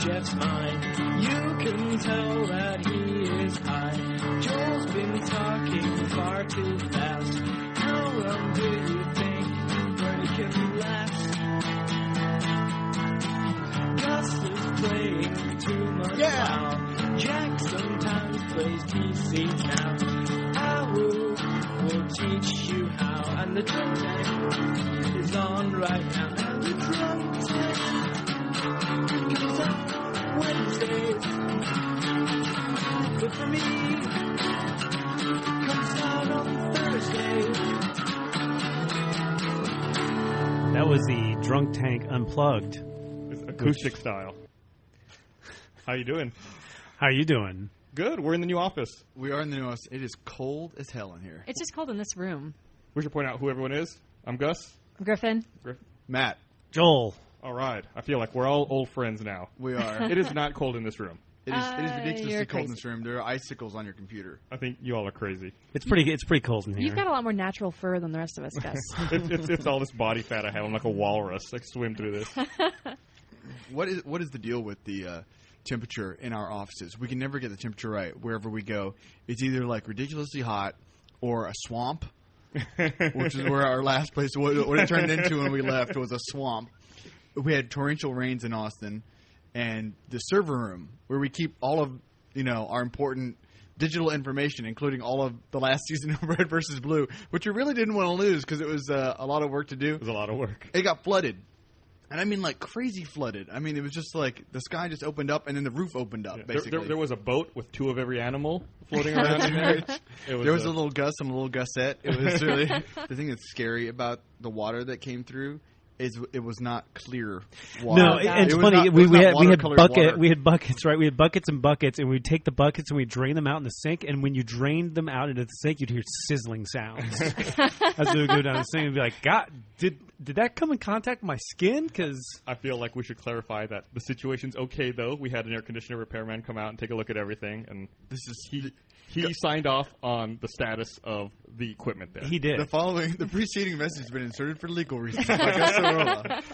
Geoff's mind. You can tell that he is high. Joel's been talking far too fast. How long do you think break can last? Gus is playing too much WoW. Jack sometimes plays PC now. Will teach you how, and the drunk tank is on right now, and the drunk tank comes out Wednesdays, but for me, comes out on Thursdays. That was the Drunk Tank Unplugged. It's acoustic style. How you doing? How are you doing? Good. We're in the new office. We are in the new office. It is cold as hell in here. It's just cold in this room. We should point out who everyone is. I'm Gus. I'm Griffon. Matt. Joel. All right. I feel like we're all old friends now. We are. It is not cold in this room. It is ridiculously cold crazy. in this room. There are icicles on your computer. I think you all are crazy. It's pretty cold in here. You've got a lot more natural fur than the rest of us, Gus. It's all this body fat I have. I'm like a walrus. I swim through this. What is the deal with the temperature in our offices? We can never get the temperature right wherever we go. It's either like ridiculously hot or a swamp, which is where our last place, what it turned into when we left was a swamp. We had torrential rains in Austin, and the server room where we keep all of our important digital information, including all of the last season of Red vs. Blue, which we really didn't want to lose because it was a lot of work to do. It was a lot of work. It got flooded. And I mean, like, crazy flooded. I mean, it was just like the sky just opened up and then the roof opened up, basically. There was a boat with two of every animal floating around in there. There was a little Gus and a little Gusette. It was really the thing that's scary about the water that came through is it was not clear water. No, it's funny. We had buckets, right? We had buckets and buckets, and we'd take the buckets and we'd drain them out in the sink. And when you drained them out into the sink, you'd hear sizzling sounds as they would go down the sink and be like, "God, did that come in contact with my skin?" Because I feel like we should clarify that the situation's okay. Though we had an air conditioner repairman come out and take a look at everything, and he signed off on the status of the equipment there. He did. The preceding message has been inserted for legal reasons.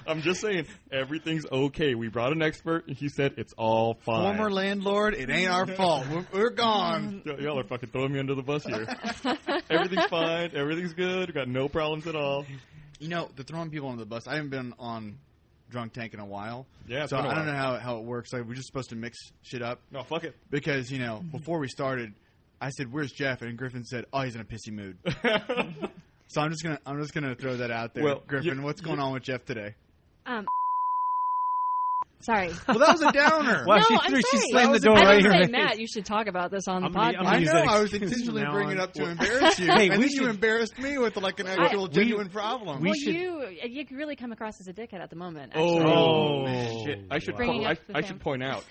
I'm just saying, everything's okay. We brought an expert, and he said it's all fine. Former landlord, it ain't our fault. We're gone. Y'all are fucking throwing me under the bus here. Everything's fine. Everything's good. We got no problems at all. The throwing people under the bus, I haven't been on Drunk Tank in a while. Yeah, so I don't know how it works. Like, we're just supposed to mix shit up. No, fuck it. Because, before we started, I said, "Where's Geoff?" And Griffin said, "Oh, he's in a pissy mood." So I'm just gonna throw that out there. Well, Griffin, what's going on with Geoff today? Sorry. Well, that was a downer. Wow, no, she slammed the door I right didn't here. say, Matt, you should talk about this on the podcast. I know. I was intentionally bringing it up to embarrass you. Hey, you embarrassed me with like an actual genuine problem. You really come across as a dickhead at the moment. Actually. Oh, shit! I should point out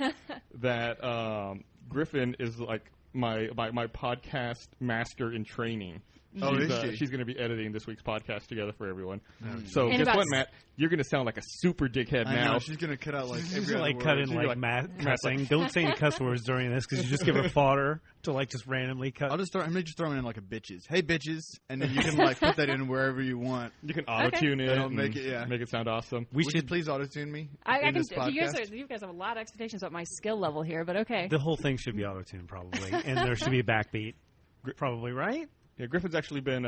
that Griffin is like my podcast master in training. She's going to be editing this week's podcast together for everyone. So guess what, Matt? You're going to sound like a super dickhead now. I know. She's going to cut out like every other word. Cut in like Matt cussing. Don't say any cuss words during this because you just give her fodder to like just randomly cut. I'm just throwing in like a bitches. Hey bitches, and then you can like put that in wherever you want. You can auto tune it. And make it sound awesome. Would you please auto tune me? I can. You guys have a lot of expectations about my skill level here, but okay. The whole thing should be auto tuned probably, and there should be a backbeat. Probably, right? Yeah, Griffin's actually been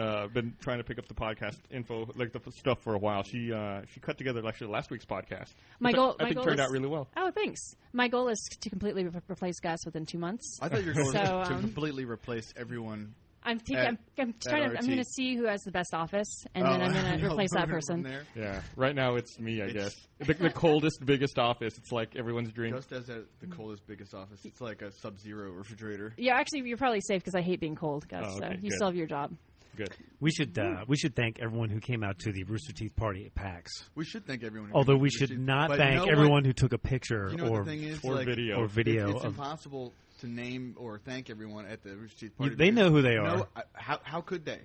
trying to pick up the podcast info, like the stuff, for a while. She cut together actually last week's podcast. I think turned out really well. Oh, thanks. My goal is to completely replace Gus within 2 months. I thought your goal was to completely replace everyone. I'm going to see who has the best office, and then I'm going to replace that person. Yeah, right now it's me, I guess. The coldest, biggest office. It's like everyone's dream. Gus does have the coldest, biggest office. It's like a Sub-Zero refrigerator. Yeah, actually, you're probably safe because I hate being cold, Gus. Oh, okay, so you still have your job. Good. We should thank everyone who came out to the Rooster Teeth party at PAX. We should thank everyone. Although we should not thank everyone who took a picture or video. It's impossible to name or thank everyone at the Rooster Teeth party. They know who they are. How could they?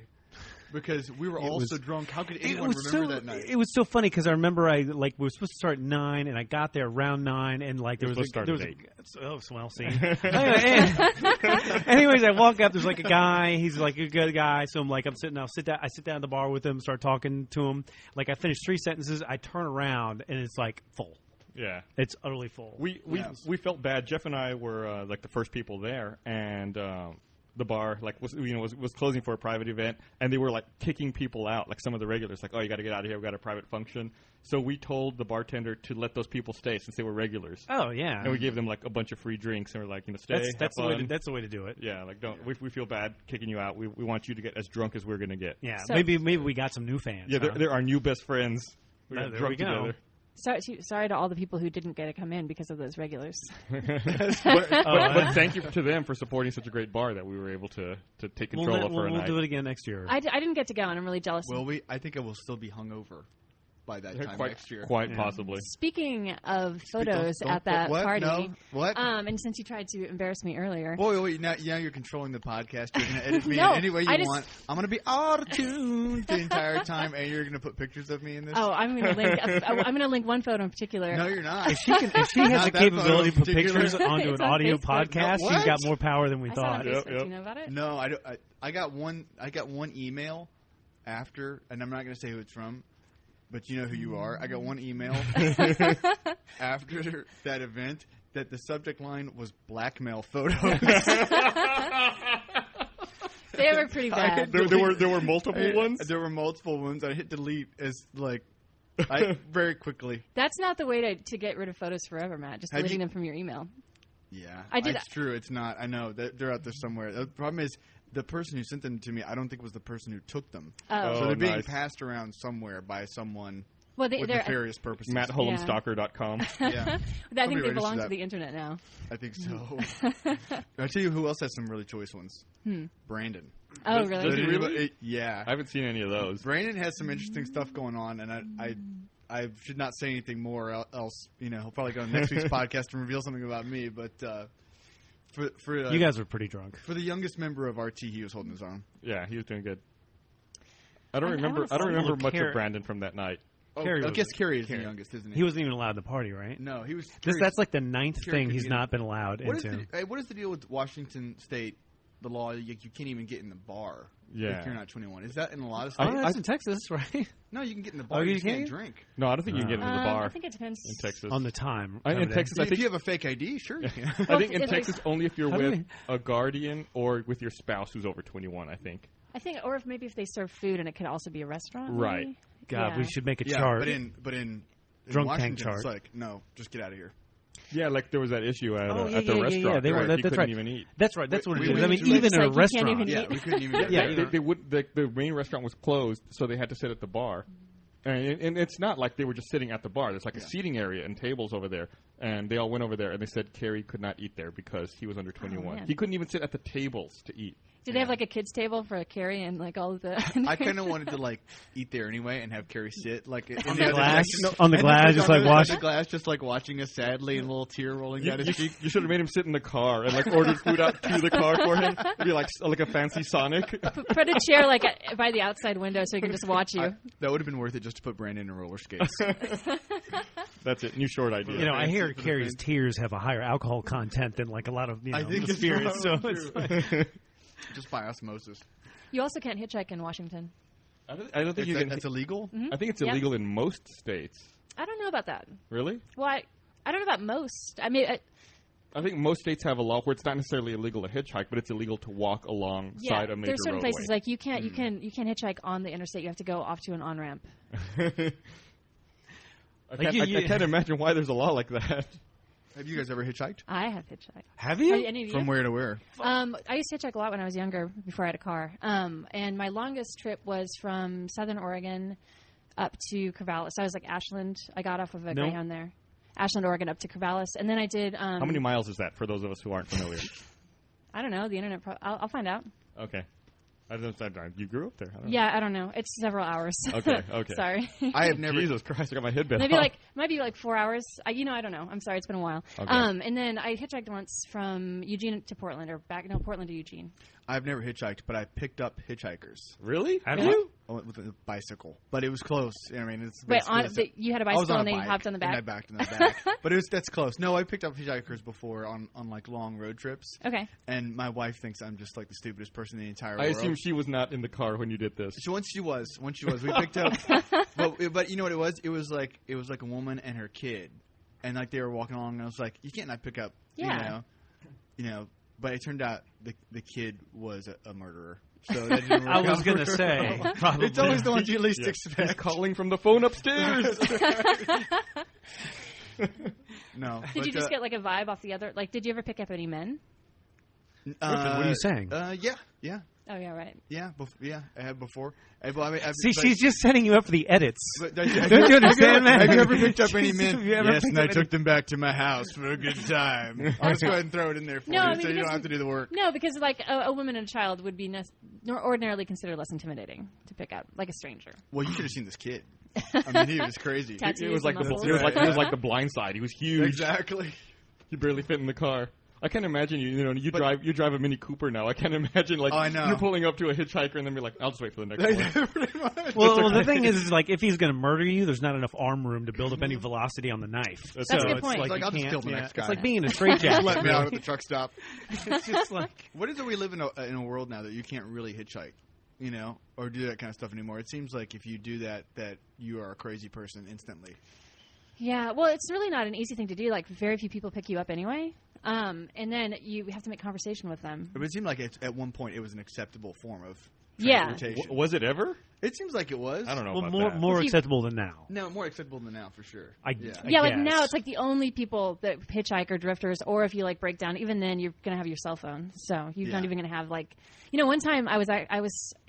Because we were all so drunk. How could anyone remember that night? It was so funny because I remember we were supposed to start at 9, and I got there around 9, and like there was anyways, I walk up. There's like a guy. He's like a good guy. So I sit down at the bar with him, start talking to him. Like I finish 3 sentences. I turn around, and it's like full. Yeah. It's utterly full. We felt bad. Jeff and I were like the first people there, and the bar was closing for a private event, and they were like kicking people out, like some of the regulars, like, oh, you got to get out of here, we got a private function. So we told the bartender to let those people stay since they were regulars. Oh yeah, and we gave them like a bunch of free drinks, and we're like, stay. That's the way to do it. Yeah, like don't. We feel bad kicking you out. We want you to get as drunk as we're gonna get. Yeah, so maybe we got some new fans. Yeah, they're our new best friends. We got drunk together. Sorry to all the people who didn't get to come in because of those regulars. but thank you to them for supporting such a great bar that we were able to take control of for a night. We'll do it again next year. I didn't get to go, and I'm really jealous. Will we? I think I will still be hungover by that time next year. Quite possibly. Speaking of photos at that party. No. What? And since you tried to embarrass me earlier. Wait, now you're controlling the podcast. You're going to edit me in any way you want. I'm going to be auto-tuned the entire time, and you're going to put pictures of me in this? Oh, I'm going to link one photo in particular. No, you're not. If she has the capability to put pictures onto an audio podcast, she's got more power than we thought. Do you know about it? No, I got one email after, and I'm not going to say who it's from, but you know who you are. I got one email after that event that the subject line was blackmail photos. They were pretty bad. There were multiple ones? There were multiple ones. I hit delete very quickly. That's not the way to get rid of photos forever, Matt. Just deleting them from your email. Yeah. I did. It's true. It's not. I know. They're out there somewhere. The problem is, the person who sent them to me, I don't think was the person who took them. Oh. So they're being passed around somewhere by someone with nefarious purposes. MattHolmstalker.com. Yeah. I think they belong to the internet now. I think so. I'll tell you who else has some really choice ones. Brandon. Oh, really? Really? Yeah. I haven't seen any of those. Brandon has some interesting stuff going on, and I should not say anything more, else he'll probably go on next week's podcast and reveal something about me, but... For you guys were pretty drunk. For the youngest member of RT, he was holding his own. Yeah, he was doing good. I don't remember much of Brandon from that night. I guess Carrie is the youngest, isn't he? He wasn't even allowed the party, right? No, he was. That's like the 9th thing he's not been allowed into. What is the deal with Washington State? The law, you can't even get in the bar if you're not 21. Is that in a lot of states? That's in Texas, right? No, you can get in the bar. You can't drink. No, I don't think you can get into the bar. I think it depends in Texas on the time. In Texas, I think if you have a fake ID, sure you can. I think in Texas only if you're with a guardian or with your spouse who's over 21. I think, or if they serve food and it could also be a restaurant. Right. Maybe? God, we should make a chart. But in drunk Washington, tank chart. It's like, no, just get out of here. Yeah, like there was that issue at the restaurant. Yeah, you couldn't even eat. That's right. That's what it is. I mean, even in a restaurant. We couldn't even eat. The main restaurant was closed, so they had to sit at the bar. And it's not like they were just sitting at the bar. There's like a seating area and tables over there. And they all went over there, and they said Carrie could not eat there because he was under 21. He couldn't even sit at the tables to eat. Did they have like a kids table for Carrie and like all of the? I kind of wanted to like eat there anyway and have Carrie sit like on the glass, just like watching us sadly and a little tear rolling down his cheek. You should have made him sit in the car and like ordered food out to the car for him. It'd be like a fancy Sonic. Put a chair like by the outside window so he can just watch you. That would have been worth it just to put Brandon in roller skates. That's it. New short idea. I hear Carrie's tears have a higher alcohol content than like a lot of the spirits. So it's like just by osmosis. You also can't hitchhike in Washington. I don't think you can. That's illegal? Mm-hmm. I think it's illegal in most states. I don't know about that. Really? Well, I don't know about most. I mean, I think most states have a law where it's not necessarily illegal to hitchhike, but it's illegal to walk alongside a major roadway. There's certain places like you can't hitchhike on the interstate. You have to go off to an on-ramp. I can't imagine why there's a law like that. Have you guys ever hitchhiked? I have hitchhiked. Have you? Any of you? From where to where? I used to hitchhike a lot when I was younger, before I had a car. And my longest trip was from Southern Oregon up to Corvallis. I was like Ashland. I got off of a Greyhound there. Ashland, Oregon, up to Corvallis. And then I did... How many miles is that, for those of us who aren't familiar? I don't know. The internet... I'll find out. Okay. You grew up there. I don't know. It's several hours. Okay. Sorry. I have never... Jesus Christ, I got my head bit might be like 4 hours. I don't know. I'm sorry. It's been a while. Okay. And then I hitchhiked once from Eugene to Portland, Portland to Eugene. I've never hitchhiked, but I picked up hitchhikers. Really? Have you? With a bicycle. But it was close. I mean, it's... Wait, you had a bicycle and then you hopped on the back? And I backed in the back. But that's close. No, I picked up hitchhikers before on like long road trips. Okay. And my wife thinks I'm just like the stupidest person in the entire world. I assume she was not in the car when you did this. Once she was. We picked up... But you know what it was? It was like a woman and her kid. and like they were walking along, and I was like, you can't not pick up, you know. But it turned out the kid was a murderer. So that didn't I was going to say, probably. It's always the ones you least expect. He's calling from the phone upstairs. No. Did you just get like a vibe off the other? Like, did you ever pick up any men? What are you saying? Yeah. Oh yeah, right. Yeah, I have before. See, she's just setting you up for the edits. Don't you understand that? Have you ever picked up any men? Yes, and I took them back to my house for a good time. I'll just go ahead and throw it in there for you, so you don't have to do the work. No, because like a woman and a child would be ordinarily considered less intimidating to pick up, like a stranger. Well, you should have seen this kid. I mean, he was crazy. It was like the Blind Side. He was huge. Exactly. He barely fit in the car. I can't imagine you drive a Mini Cooper now. I can't imagine you're pulling up to a hitchhiker and then be like, I'll just wait for the next one. Well, the thing is like if he's going to murder you, there's not enough arm room to build up any velocity on the knife. That's a good point. Like I'll just kill the next guy. It's like being in a straitjacket. Let me out at the truck stop. It's just like, what is it we live in a world now that you can't really hitchhike, you know, or do that kind of stuff anymore? It seems like if you do that you are a crazy person instantly. Yeah, well, it's really not an easy thing to do. Like, very few people pick you up anyway. And then you have to make conversation with them. But it seemed like at one point it was an acceptable form of Yeah. transportation. Was it ever? It seems like it was. I don't know well, about that. more acceptable than now. No, more acceptable than now for sure. Yeah, like guess. now it's like the only people that hitchhike are drifters, or if you like break down, even then you're going to have your cell phone. So you're not even going to have like, you know, one time I was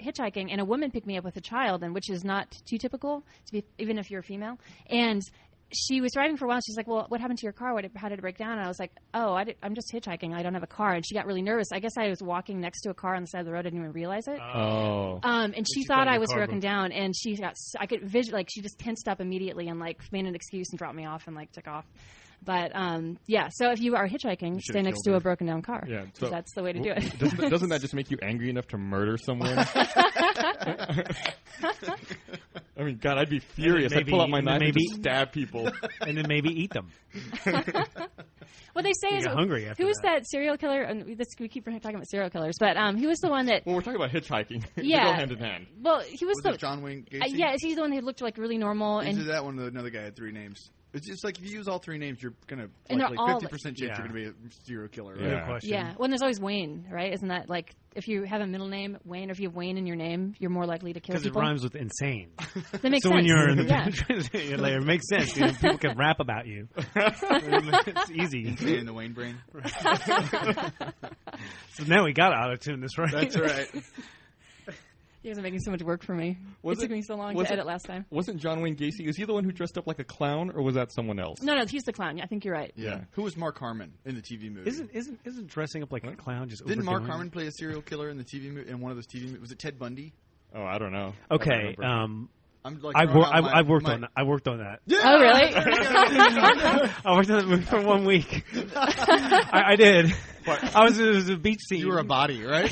hitchhiking and a woman picked me up with a child, and which is not too typical to be, even if you're a female. And she was driving for a while. She's like, well, what happened to your car? How did it break down? And I was like, oh, I'm just hitchhiking. I don't have a car. And she got really nervous. I guess I was walking next to a car on the side of the road. I didn't even realize it. Oh. And she thought I was broken down. And she I could visualize, like, she just tensed up immediately and, like, made an excuse and dropped me off and, like, took off. But, yeah, so if you are hitchhiking, stay next to a broken down car. Yeah. So that's the way to do it. Doesn't that just make you angry enough to murder someone? I mean, God, I'd be furious. I'd pull out my knife and just stab people. And then maybe eat them. What they say is, hungry after who was that serial killer? And we keep talking about serial killers, but who was the one that? Well, we're talking about hitchhiking. Yeah, they go hand in hand. Well, he was the John Wayne Gacy. Yeah, is he the one who looked like really normal? And that one, another guy had 3 names. It's just like if you use all 3 names, you're gonna and like 50% chance you're gonna be a serial killer. Right? No question. Yeah. Well, and there's always Wayne, right? Isn't that like if you have a middle name Wayne, or if you have Wayne in your name, you're more likely to kill people? Because it rhymes with insane. That makes sense. So when you're in the it makes sense. You know, people can rap about you. It's easy. Insane in the Wayne brain. So now we got to auto-tune this, right? That's right. You guys are making so much work for me. It took me so long to edit last time. Wasn't John Wayne Gacy? Was he the one who dressed up like a clown, or was that someone else? No, he's the clown. I think you're right. Yeah. Who was Mark Harmon in the TV movie? Isn't dressing up like a clown just Didn't Mark Harmon play a serial killer in the TV movie? In one of those TV movies? Was it Ted Bundy? Oh, I don't know. Okay. I'm like I worked on that. Yeah! Oh, really? I worked on that movie for 1 week. I did. It was a beach scene. You were a body, right?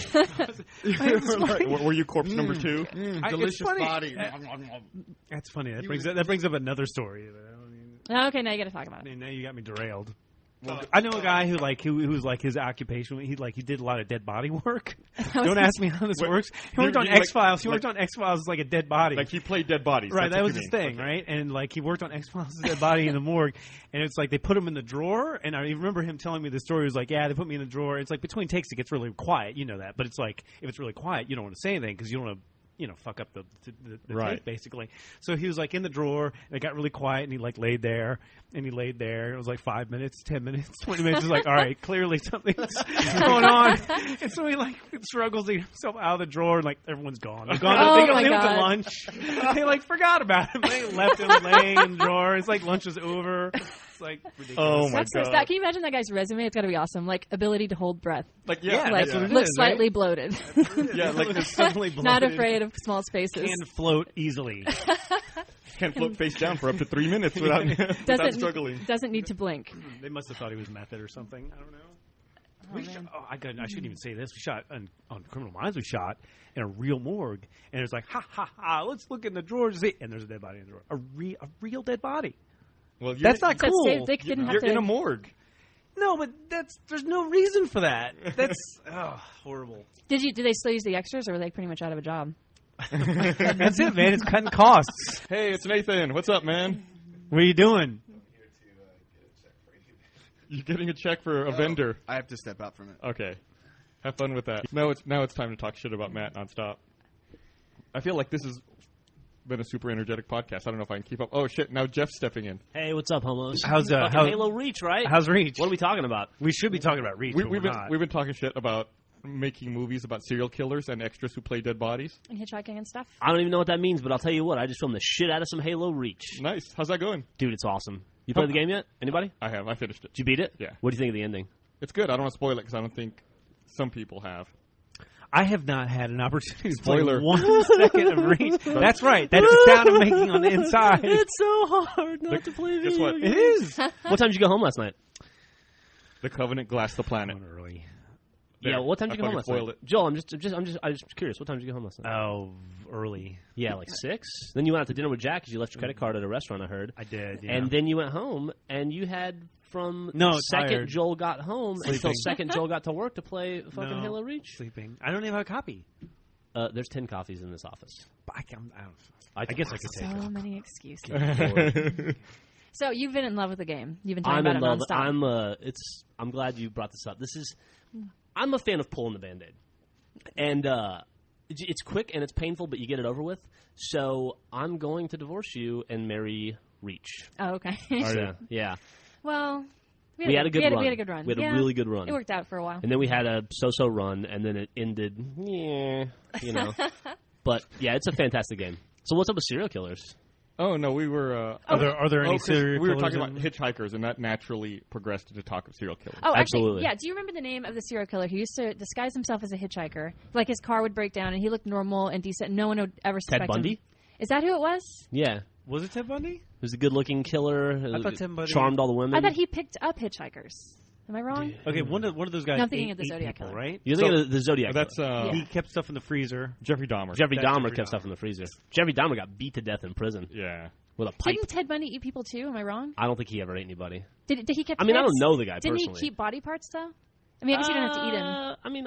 Were you corpse number 2? Delicious body. That's funny. That brings up another story. Okay, now you got to talk about it. Now you got me derailed. I know a guy who was like his occupation. He did a lot of dead body work. Don't ask me how this works. He worked on X-Files. He worked on X-Files as like a dead body. Like he played dead bodies. Right, that was his thing, right? And like he worked on X-Files as a dead body in the morgue. And it's like they put him in the drawer. And I remember him telling me the story. He was like, yeah, they put me in the drawer. It's like between takes it gets really quiet. You know that. But it's like if it's really quiet, you don't want to say anything because you don't want to fuck up the tape, basically. So he was like in the drawer, and it got really quiet, and he like laid there. It was like 5 minutes, 10 minutes, 20 minutes. He's like, all right, clearly something's going on. And so he like struggles to get himself out of the drawer, and like everyone's gone. They're gone. They went to lunch. They like forgot about him. They left him laying in the drawer. It's like lunch was over. It's like ridiculous. Oh my God. Can you imagine that guy's resume? It's got to be awesome. Like ability to hold breath. Like looks slightly bloated. Yeah, like suddenly bloated. Not afraid of small spaces. Can float easily. Can float face down for up to 3 minutes without struggling. Doesn't need to blink. They must have thought he was method or something. I don't know. I shouldn't even say this. We shot on Criminal Minds. We shot in a real morgue, and it's like, ha ha ha. Let's look in the drawer to see, and there's a dead body in the drawer. A real dead body. Well, that's not cool. You're in a morgue. No, but there's no reason for that. That's horrible. Did they still use the extras, or were they pretty much out of a job? That's it, man. It's cutting costs. Hey, it's Nathan. What's up, man? What are you doing? You're getting a check for a vendor. I have to step out from it. Okay. Have fun with that. Now it's time to talk shit about Matt nonstop. I feel like this has been a super energetic podcast. I don't know if I can keep up. Oh, shit. Now Jeff's stepping in. Hey, what's up, homos? How's Halo Reach, right? How's Reach? What are we talking about? We should be talking about Reach. We've been talking shit about making movies about serial killers and extras who play dead bodies. And hitchhiking and stuff. I don't even know what that means, but I'll tell you what. I just filmed the shit out of some Halo Reach. Nice. How's that going? Dude, it's awesome. You played the game yet? Anybody? I have. I finished it. Did you beat it? Yeah. What do you think of the ending? It's good. I don't want to spoil it because I don't think some people have. I have not had an opportunity to play Spoiler. 1 second of Reach. That's right. That is the sound I'm making on the inside. It's so hard not to play Guess video what? games. It is. What time did you go home last night? The Covenant glassed the planet. Early. There. Yeah, what time did you I go home last fucking night? spoiled Joel, I'm just curious. What time did you go home last night? Oh, early. Yeah, like 6? Then you went out to dinner with Jack because you left your credit card at a restaurant, I heard. I did, yeah. And then you went home, and you had from second tired. Joel got home until second Joel got to work to play fucking Halo Reach. Sleeping. I don't even have a copy. There's 10 coffees in this office. But I guess I could take it. So many excuses. So you've been in love with the game. You've been talking about it nonstop. I'm glad you brought this up. I'm a fan of pulling the Band-Aid. And it's quick and it's painful, but you get it over with. So I'm going to divorce you and marry Reach. Oh, okay. Yeah. Well, we had a good run. We had a good run. We had a really good run. It worked out for a while. And then we had a so-so run, and then it ended, But, yeah, it's a fantastic game. So what's up with serial killers? Oh, no, we were... Are there any serial killers? We were talking about hitchhikers, and that naturally progressed to talk of serial killers. Oh, absolutely. Actually, yeah. Do you remember the name of the serial killer who used to disguise himself as a hitchhiker? Like his car would break down, and he looked normal and decent. No one would ever suspect Ted Bundy? him. Is that who it was? Yeah. Was it Ted Bundy? He was a good-looking killer. I thought Ted Bundy charmed all the women. I thought he picked up hitchhikers. Am I wrong? Okay, one of those guys. No, I'm thinking of the Zodiac people, Killer. right? You're thinking of the Zodiac That's Killer. He kept stuff in the freezer. Jeffrey Dahmer. Jeffrey Dahmer Jeffrey kept Dahmer. stuff in the freezer. Jeffrey Dahmer got beat to death in prison Yeah. with a pipe. Didn't Ted Bundy eat people too? Am I wrong? I don't think he ever ate anybody. Did he keep? I mean, I pets? don't know the guy Didn't personally. he keep body parts though? I mean, I guess you don't have to eat him. I mean,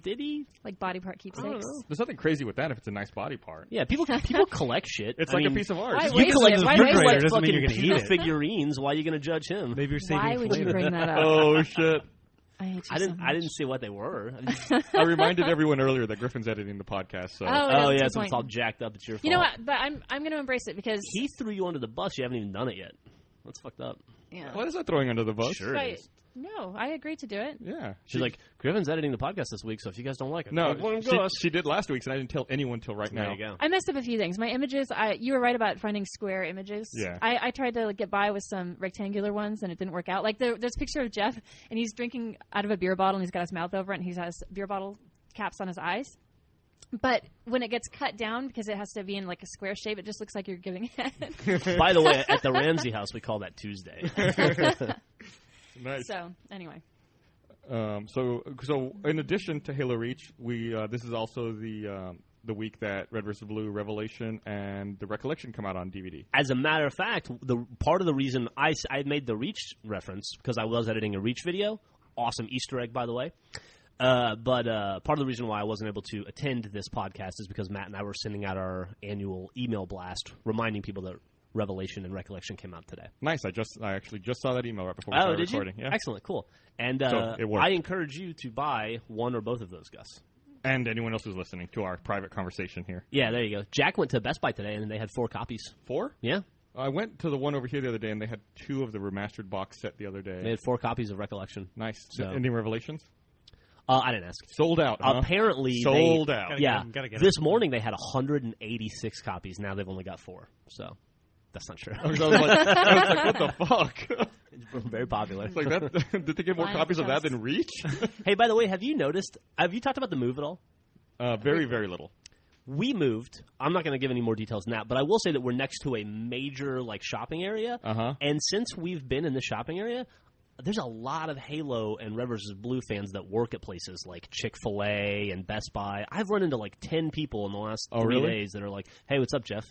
did he? Like body part keepsakes. There's nothing crazy with that if it's a nice body part. Yeah, people collect shit. It's I like mean, a piece of art. Why You waste collect it? Why you waste collect it? doesn't mean you're fucking gonna eat Peter it. figurines. Why are you going to judge him? Maybe you're saving Why it would for you later. bring that up? Oh, shit. I hate you I so didn't much. see what they were. I reminded everyone earlier that Griffin's editing the podcast. So. Oh yeah, that's so the it's all point. jacked up. It's your fault. You know what? But I'm going to embrace it because He threw you under the bus. You haven't even done it yet. That's fucked up. yeah. What is that throwing under the bus? Sure But- it is. No, I agreed to do it. Yeah. She's like, Griffin's editing the podcast this week, so if you guys don't like it, No, let him go. she did last week's, and I didn't tell anyone till right There now. you go. I messed up a few things. My images, you were right about finding square images. Yeah. I tried to get by with some rectangular ones, and it didn't work out. Like, there's a picture of Jeff, and he's drinking out of a beer bottle, and he's got his mouth over it, and he has beer bottle caps on his eyes. But when it gets cut down, because it has to be in, like, a square shape, it just looks like you're giving head. By the way, at the Ramsey house, we call that Tuesday. Nice. So, anyway. So in addition to Halo Reach, we this is also the week that Red vs. Blue Revelation and The Recollection come out on DVD. As a matter of fact, the part of the reason I made the Reach reference because I was editing a Reach video. Awesome Easter egg, by the way. But part of the reason why I wasn't able to attend this podcast is because Matt and I were sending out our annual email blast reminding people that Revelation and Recollection came out today. Nice. I actually just saw that email right before we started did recording. you? Yeah. Excellent, cool. And So, it worked. I encourage you to buy one or both of those, Gus. And anyone else who's listening to our private conversation here. Yeah, there you go. Jack went to Best Buy today, and they had 4 copies. 4? Yeah, I went to the one over here the other day, and they had 2 of the remastered box set the other day. they had 4 copies of Recollection. Nice. So- Any Revelations? I didn't ask. Sold out. Huh? Apparently, Sold out. Yeah, Gotta get this it. morning they had 186 copies. Now they've only got 4. So that's not true. I was like, what the fuck? It's very popular. It's like that. Did they get more Blind copies of that trust. than Reach? Hey, by the way, have you talked about the move at all? Very, very little. We moved. I'm not going to give any more details than that, but I will say that we're next to a major shopping area. Uh-huh. And since we've been in the shopping area, there's a lot of Halo and Red vs. Blue fans that work at places like Chick-fil-A and Best Buy. I've run into 10 people in the last 3 really? days that are like, "Hey, what's up, Jeff?"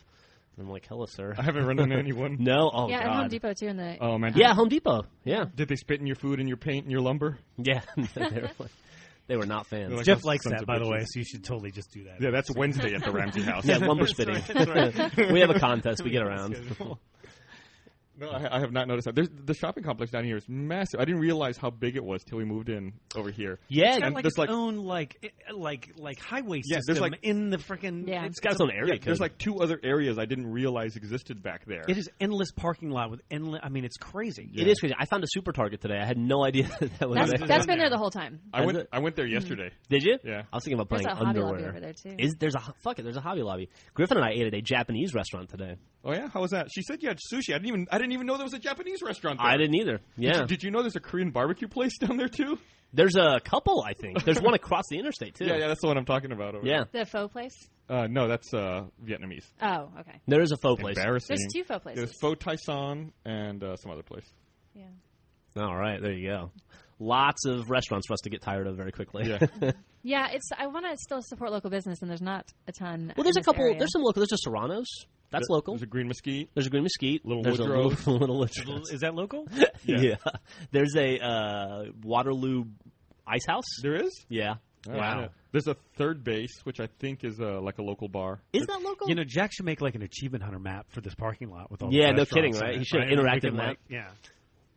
And I'm like, "Hello, sir." I haven't run into anyone. No, oh Yeah, god. at Home Depot, too, in the... Oh, man. Yeah, Home Depot. Yeah, Did they spit in your food and your paint and your lumber? yeah. They were not fans. They're like, Jeff those likes sons that, of by the bitches. way, so you should totally just do that. Yeah, that's Wednesday at the Ramsey house. Yeah, lumber spitting. We have a contest. We get around. No, I have not noticed that. The shopping complex down here is massive. I didn't realize how big it was till we moved in over here. Yeah, it's got like its own like highway system there's like, in the freaking. Yeah, it's got its own area. Yeah, there's like 2 other areas I didn't realize existed back there. It is endless parking lot with endless. I mean, it's crazy. Yeah. It is crazy. I found a Super Target today. I had no idea that was there. That's been there the whole time. I went there yesterday. Did you? Yeah. I was thinking about There's playing a Hobby underwear. Lobby over there too. There's a Hobby Lobby. Griffin and I ate at a Japanese restaurant today. Oh yeah, how was that? She said you had sushi. I didn't even know there was a Japanese restaurant there. I didn't either. Yeah. Did you know there's a Korean barbecue place down there too? There's a couple, I think. There's one across the interstate too. Yeah, that's the one I'm talking about. Over yeah. The faux place? No, that's Vietnamese. Oh, okay. There is a faux place. Embarrassing. There's 2 faux places. There's Pho Tai Son and some other place. Yeah. All right, there you go. Lots of restaurants for us to get tired of very quickly. Yeah. Yeah, I want to still support local business, and there's not a ton. Well, there's in a couple. this area. There's some local. There's a Serrano's. That's local. There's a Green Mesquite. There's a Green Mesquite. Little There's Woodrow's. a little Woodrow's. Is that local? Yeah. There's a Waterloo Ice House. There is? Yeah. Oh, Wow. There's a Third Base, which I think is like a local bar. Is that local? You know, Jack should make like an achievement hunter map for this parking lot with all. Yeah, the no kidding, restaurants in right? it, He should right? interactive We could, map. like, yeah,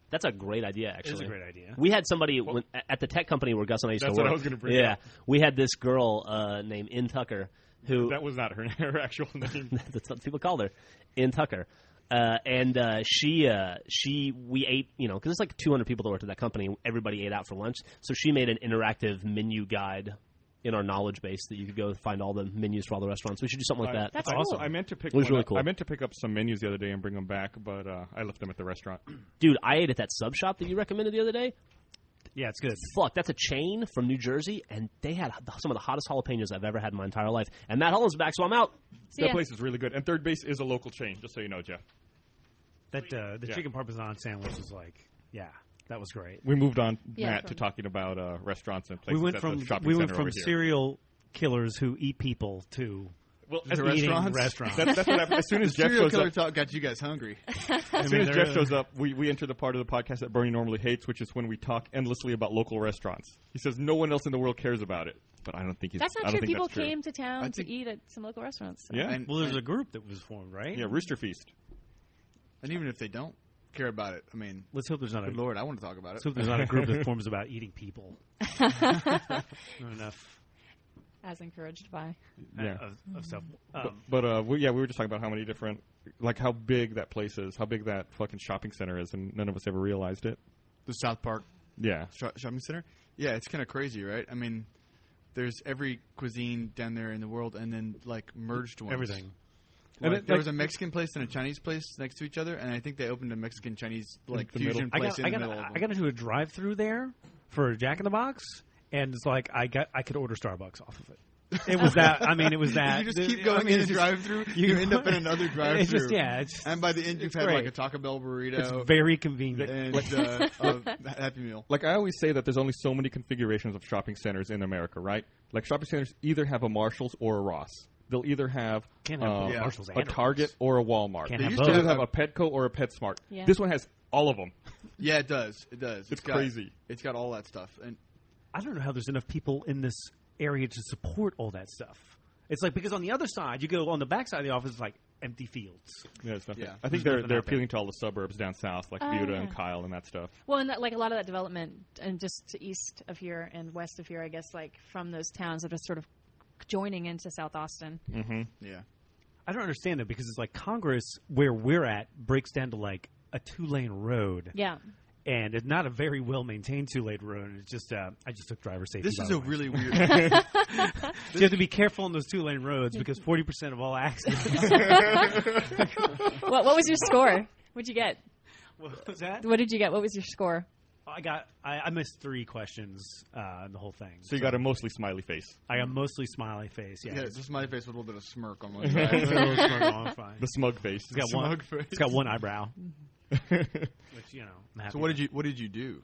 That's a great idea, actually. it's a great idea. We had somebody at the tech company where Gus and I used to That's work. what I was gonna bring Yeah. up. We had this girl named In Tucker who... That was not her actual name. That's what people called her, In Tucker. We ate, because there's like 200 people that worked at that company. Everybody ate out for lunch. So she made an interactive menu guide in our knowledge base that you could go find all the menus for all the restaurants. We should do something like that. That's awesome. I meant to pick. It was really up. cool. I meant to pick up some menus the other day and bring them back, but I left them at the restaurant. Dude, I ate at that sub shop that you recommended the other day. Yeah, it's good. Fuck, that's a chain from New Jersey, and they had some of the hottest jalapenos I've ever had in my entire life. And Matt Holland's back, so I'm out. That place is really good. And Third Base is a local chain, just so you know, Jeff. That the chicken parmesan sandwich is like, yeah, that was great. We moved on, Yeah, Matt, to talking about restaurants and places. We went at from the shopping center over here. serial killers who eat people to eating restaurants. That's what happened. As soon as Jeff Serial shows killer up, talk got you guys hungry. as soon as Jeff shows up, we enter the part of the podcast that Bernie normally hates, which is when we talk endlessly about local restaurants. He says no one else in the world cares about it, but I don't think he's. That's I not don't true. think People that's true. came to town to eat at some local restaurants. So. Yeah, And, well, there's a group that was formed, right? yeah, Rooster Feast. and even if they don't care about it, I mean, Let's hope there's not good a Lord, I want to talk about let's it. hope there's not a group that forms about eating people. Not enough As encouraged by. of stuff. But we were just talking about how many different, like how big that place is, how big that fucking shopping center is, and none of us ever realized it. The South Park Yeah. shopping center. Yeah, it's kind of crazy, right? I mean, there's every cuisine down there in the world, and then like merged ones. Everything. Like, there was a Mexican place and a Chinese place next to each other, and I think they opened a Mexican-Chinese like the fusion middle. place in the middle of them. I got into a drive-through there for Jack in the Box, and it's like I could order Starbucks off of it. It was that. I mean, it was that. You just keep going in a drive-through, you end up in another drive-through. It's just it's and by the end, you've had great. like a Taco Bell burrito. It's very convenient. and a Happy Meal. Like I always say that there's only so many configurations of shopping centers in America, right? Like shopping centers either have a Marshalls or a Ross. They'll either have, Can't have Marshalls and a Target or a Walmart. Can't They have used to both. have a Petco or a PetSmart. Yeah. This one has all of them. Yeah, it does. It does. It's got, crazy. It's got all that stuff. And I don't know how there's enough people in this area to support all that stuff. It's like because on the other side, you go on the back side of the office, it's like empty fields. Yeah, it's nothing. Yeah. I think There's they're nothing out there. appealing to all the suburbs down south, like Buda and Kyle and that stuff. Well, and like a lot of that development, and just to east of here and west of here, I guess, like from those towns that are sort of joining into South Austin. Mm-hmm. yeah, I don't understand it because it's like Congress, where we're at, breaks down to like a 2-lane road. Yeah. And it's not a very well maintained 2-lane road. It's just I just took driver safety. this by is the a way. really weird. So you have to be careful on those 2-lane roads because 40% of all accidents. What was your score? What'd you get? What was that? What did you get? What was your score? I missed 3 questions in the whole thing. So you got a mostly smiley face. I got mostly smiley face. Yeah, Yeah, just my face with a little bit of smirk on one A side. little smirk on, fine. The smug face. It's got one. Smug face. It's got one eyebrow. Which I'm happy So what did you do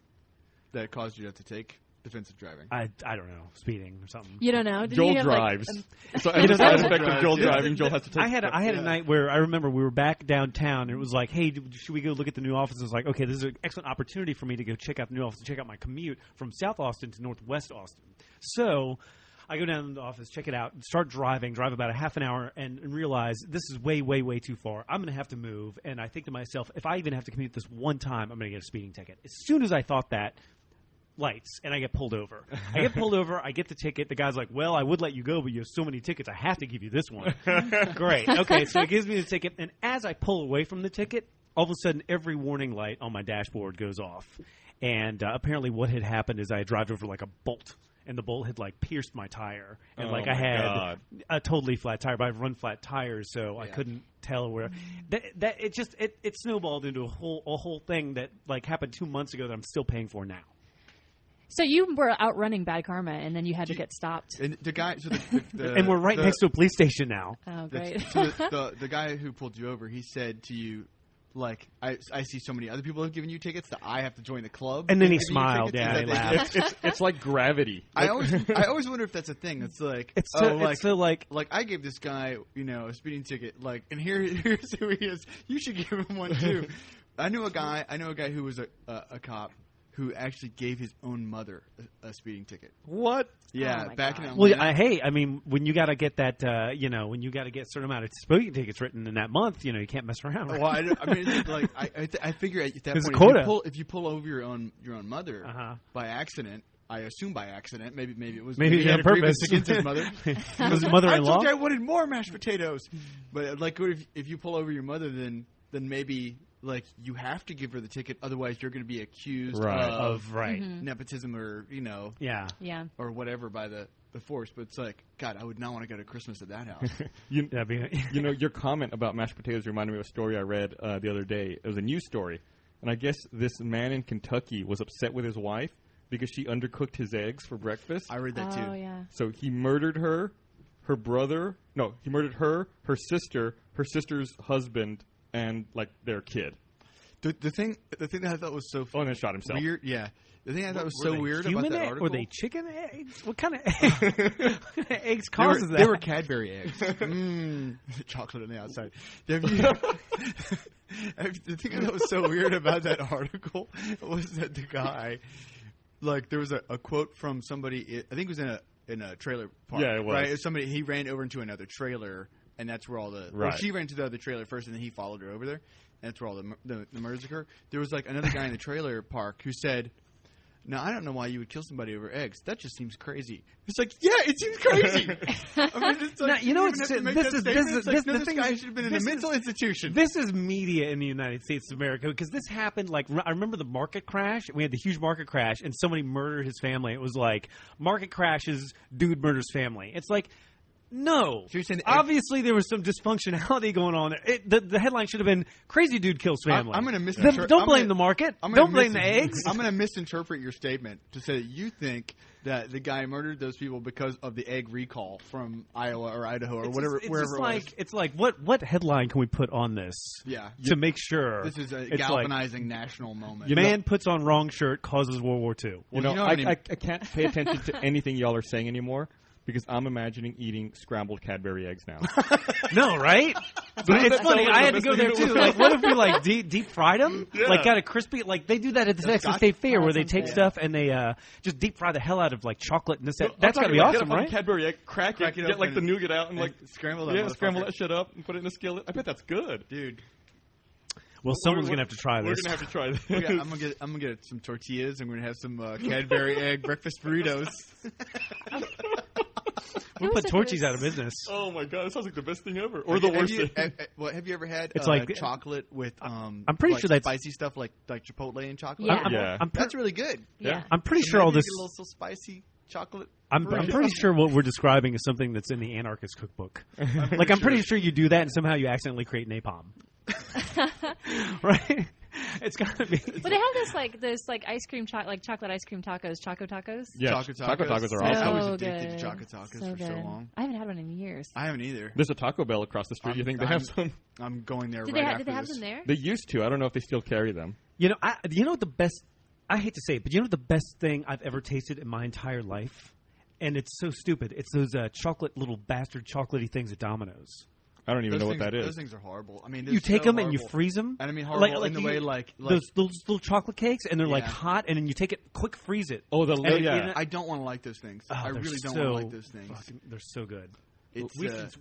that caused you to have to take defensive driving? I don't know, speeding or something. You don't know. Did Joel you have, drives. Like, So as a side effect of drives, Joel yeah. driving, Joel has to take. I had a night where I remember we were back downtown and it was like, hey, should we go look at the new office? It was like, okay, this is an excellent opportunity for me to go check out the new office, check out my commute from South Austin to Northwest Austin. So I go down to the office, check it out, start drive about a half an hour, and realize this is way, way, way too far. I'm going to have to move. And I think to myself, if I even have to commute this one time, I'm going to get a speeding ticket. As soon as I thought that, lights, and I get pulled over. I get the ticket. The guy's like, well, I would let you go, but you have so many tickets, I have to give you this one. Great. Okay, so he gives me the ticket, and as I pull away from the ticket, all of a sudden, every warning light on my dashboard goes off. And apparently what had happened is I had driven over like a bolt, and the bolt had like pierced my tire. And I had a totally flat tire, but I've run flat tires, so I couldn't tell where. It snowballed into a whole thing that like happened 2 months ago that I'm still paying for now. So you were outrunning bad karma, and then you had to get stopped. And the guy, and we're right next to a police station now. Oh, great! The guy who pulled you over, he said to you, like, I see so many other people have given you tickets that I have to join the club. And then he smiled. Yeah, he laughed. It's like gravity. I always wonder if that's a thing. It's like like I gave this guy a speeding ticket. Like, and here's who he is. You should give him one too. I know a guy who was a cop who actually gave his own mother a speeding ticket. What? Yeah, back in Atlanta. Well, when you got to get that, when you got to get a certain amount of speeding tickets written in that month, you can't mess around. Right? Well, I figure at that There's point, if you pull over your own mother by accident. I assume by accident. Maybe it was on purpose against his mother. Was his mother-in-law? I told you I wanted more mashed potatoes. But like, if you pull over your mother, then maybe. Like, you have to give her the ticket, otherwise you're going to be accused of nepotism or, or whatever by the force. But it's like, God, I would not want to go to Christmas at that house. Your comment about mashed potatoes reminded me of a story I read the other day. It was a news story. And I guess this man in Kentucky was upset with his wife because she undercooked his eggs for breakfast. I read that too. Oh, yeah. So he murdered her, he murdered her sister, her sister's husband, and like their kid. The thing that I thought was so and then shot himself. Weird, yeah. The thing I thought was so weird about that article. Were they chicken eggs? What kind of eggs causes that? They were Cadbury eggs. Chocolate on the outside. The thing I thought was so weird about that article was that the guy, like, there was a quote from somebody. I think it was in a trailer park. Yeah, it was. Right? He ran over into another trailer. And that's where all the she ran to the other trailer first, and then he followed her over there. And that's where all the murders occur. There was like another guy in the trailer park who said, "Now I don't know why you would kill somebody over eggs. That just seems crazy." It's like, yeah, it seems crazy. It's like, this guy should have been in a mental institution. This is media in the United States of America, because this happened. Like, I remember the market crash. We had the huge market crash, and somebody murdered his family. It was like, market crashes, dude murders family. It's like. No. So obviously there was some dysfunctionality going on there. The headline should have been, crazy dude kills family. I'm going to misinterpret. Don't blame the market. Don't blame the eggs. I'm going to misinterpret your statement to say that you think that the guy murdered those people because of the egg recall from Iowa or Idaho or wherever it was. It's like, what headline can we put on this to make sure? This is a galvanizing national moment. Man puts on wrong shirt, causes World War II. I can't pay attention to anything y'all are saying anymore. Because I'm imagining eating scrambled Cadbury eggs now. No, right? But it's funny. I had to go there too. Like, what if we like deep fried them? Yeah. Like, got a crispy. Like, they do that at the Texas State Fair, where they take stuff and they just deep fry the hell out of like chocolate and this. That's gotta be awesome, right? Cadbury egg, crack it, get like the nougat out and like scramble that shit up and put it in a skillet. I bet that's good, dude. Well, someone's gonna have to try this. We're gonna have to try this. I'm gonna get some tortillas and we're gonna have some Cadbury egg breakfast burritos. We'll put Torchies out of business. Oh my god, that sounds like the best thing ever, or the worst thing. Have you ever had chocolate with I'm pretty sure that's spicy stuff like Chipotle and chocolate? Yeah, that's really good. Yeah, I'm pretty sure all this a little spicy chocolate. I'm pretty sure what we're describing is something that's in the Anarchist Cookbook. I'm pretty sure you do that and somehow you accidentally create napalm. Right? It's gotta be. But they have this ice cream chocolate ice cream tacos, Choco Tacos. Yeah, Choco Tacos are awesome. awesome. I was addicted to Choco Tacos for so long. I haven't had one in years. I haven't either. There's a Taco Bell across the street. You think they have some? I'm going there Did after they have this. them there? They used to. I don't know if they still carry them. You know what the best? I hate to say it, but you know what the best thing I've ever tasted in my entire life? And it's so stupid. It's those chocolate little bastard chocolatey things at Domino's. I don't even know what that is. Those things are horrible. I mean, you take them and you freeze them. And I mean, horrible in the way those little chocolate cakes, and they're like hot, and then you take it, quick freeze it. Oh, I don't want to like those things. I really don't want to like those things. They're so good.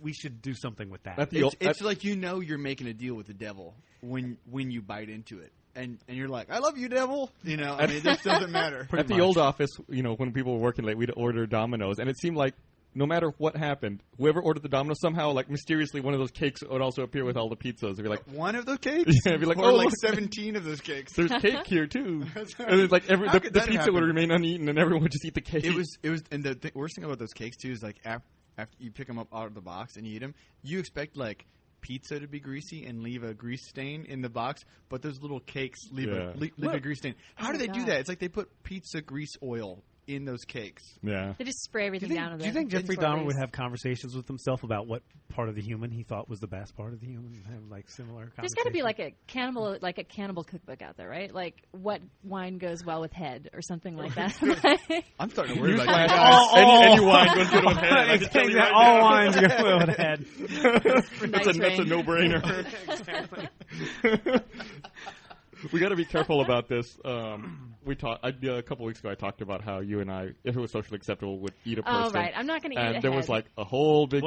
We should do something with that. It's like you're making a deal with the devil when you bite into it. And you're like, I love you, devil. You know, I mean, this doesn't matter. At the old office, you know, when people were working late, we'd order Domino's, and it seemed like no matter what happened, whoever ordered the Domino's, somehow, like, mysteriously, one of those cakes would also appear with all the pizzas. It'd be like, one of those cakes? Yeah, it'd be like, like 17 of those cakes. There's cake here, too. And it's like the pizza would remain uneaten, and everyone would just eat the cake. It was, and the worst thing about those cakes, too, is, like, after you pick them up out of the box and you eat them, you expect, like, pizza to be greasy and leave a grease stain in the box, but those little cakes leave a grease stain. How do they do that? It's like they put pizza grease oil in those cakes. Yeah. They just spray everything down. Do you think Jeffrey Dahmer would have conversations with himself about what part of the human he thought was the best part of the human? Have like similar conversations? There's got to be like a cannibal cookbook out there, right? Like what wine goes well with head or something like that. I'm starting to worry about that. Any wine goes good with head. I can tell you right all now. wines go well with head. That's a no-brainer. Exactly. We got to be careful about this. A couple weeks ago, I talked about how you and I, if it was socially acceptable, would eat a person. Oh, right. I'm not going to eat a head. And there was like a whole big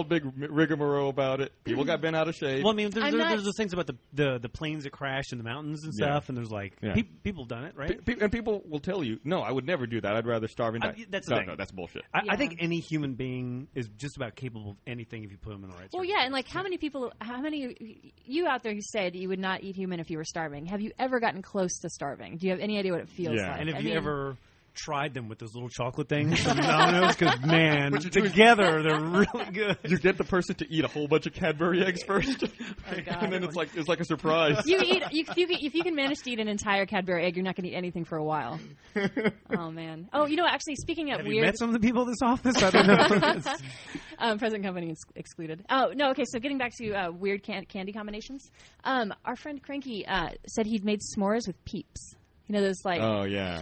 big rigmarole about it. People got bent out of shape. Well, I mean, there's those things about the planes that crashed in the mountains and stuff, and there's like people done it, right? And people will tell you, no, I would never do that. I'd rather starve and die. That's the thing. No, that's bullshit. I think any human being is just about capable of anything if you put them in the right. Well, yeah, and like how many you out there who said you would not eat human if you were starving? Have you ever gotten close to starving? Do you have any idea what it feels like? And have you ever tried them with those little chocolate things from Domino's? Because, man, together they're really good. You get the person to eat a whole bunch of Cadbury eggs first, and then it's like a surprise. If you can manage to eat an entire Cadbury egg, you're not going to eat anything for a while. Oh, man. Oh, you know, actually, speaking of have weird... you met some of the people in this office? I don't know. Present company is excluded. Oh, no, okay, so getting back to weird candy combinations. Our friend Cranky said he'd made s'mores with Peeps. You know those like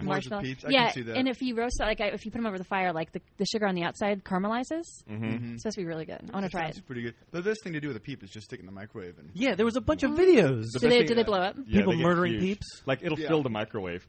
marshmallow. Peeps. I can see that. And if you roast it, if you put them over the fire, like the sugar on the outside caramelizes. Mm-hmm. It's supposed to be really good. I want to try it. It's pretty good. The best thing to do with a Peep is just stick it in the microwave. And there was a bunch of videos. Do they blow up? Yeah, people murdering huge. Peeps. Like it'll fill the microwave.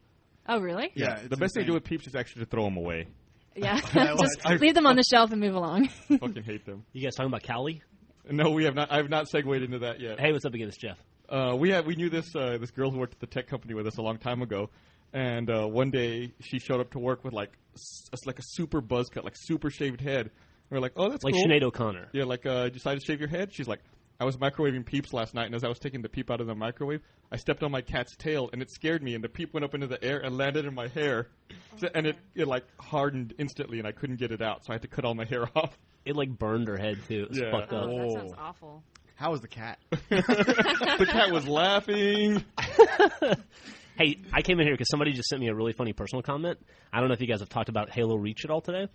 Oh, really? Yeah. The best thing to do with Peeps is actually to throw them away. Yeah, just leave them on the shelf and move along. Fucking hate them. You guys talking about Cali? No, we have not. I have not segued into that yet. Hey, what's up again? It's Jeff. We knew this girl who worked at the tech company with us a long time ago, and one day she showed up to work with like a super buzz cut, like super shaved head. We were like, oh, that's like cool. Sinead O'Connor. Yeah, like decided to shave your head. She's like, I was microwaving Peeps last night, and as I was taking the Peep out of the microwave, I stepped on my cat's tail, and it scared me, and the Peep went up into the air and landed in my hair, and it like hardened instantly, and I couldn't get it out, so I had to cut all my hair off. It like burned her head too. It was fucked up. That sounds awful. How was the cat? The cat was laughing. Hey, I came in here because somebody just sent me a really funny personal comment. I don't know if you guys have talked about Halo Reach at all today.